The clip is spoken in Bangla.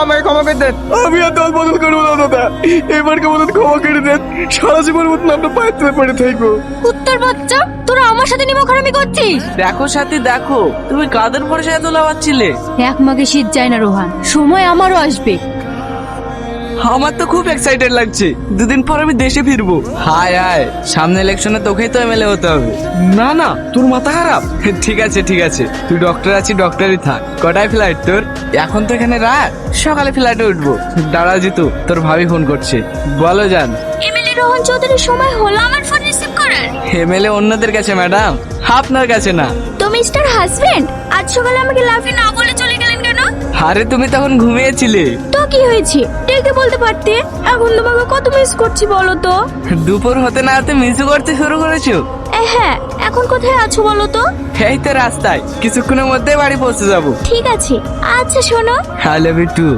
আমাকে ক্ষমা করে দেন। আমি আর দল বদল করবো না দাদা, এবারকে মতন ক্ষমা করে দেন। সারা জীবন মতন আমরা পায়ের তলে পড়ে থাকবো। উত্তর বাচ্চা, তোরা আমার সাথে নিমখারামি করছিস? দেখো সাথী দেখো, তুমি কাদের ভরসায় এত লাফাচ্ছিলে? এক মাকে শীত যায় না রোহান, সময় আমারও আসবে। আমার তো খুব এক্সাইটেড লাগছে, দুদিন পর আমি দেশে ফিরবো। হায় হায়, সামনে ইলেকশনে তোকেই তো এমএলএ হতে হবে। না না, তোর মাথা খারাপ। ঠিক আছে ঠিক আছে, তুই ডক্টর আছি, ডক্টরই থাক। কটায় ফ্লাইট তোর? এখন তো এখানে রাত, সকালে ফ্লাইটে উঠবো। দাঁড়া জিতু, তোর ভাবি ফোন করছে, বলো যান। এমএলএ রোহন চৌধুরীর সময় হলো আমার ফোন রিসিভ করার। এমএলএ অন্যদের কাছে ম্যাডাম, আপনার কাছে না। তো মিস্টার হাজবেন্ড, আজ সকালে আমাকে লাফি না বলে চলে গেলেন কেন? আরে তুমি তখন ঘুমিয়েছিলে। তো কি হয়েছে, ডেকে বলতে পারতে। এখন তোমাকে কত মিস করছি বলো তো। দুপুর হতে না হতে মিসু করতে শুরু করেছো? হ্যাঁ, এখন কোথায় আছো বলো তো? এই তো রাস্তায়, কিছুক্ষণের মধ্যে বাড়ি পৌঁছে যাবো। ঠিক আছে, আচ্ছা শোনো, আই লাভ ইউ টু।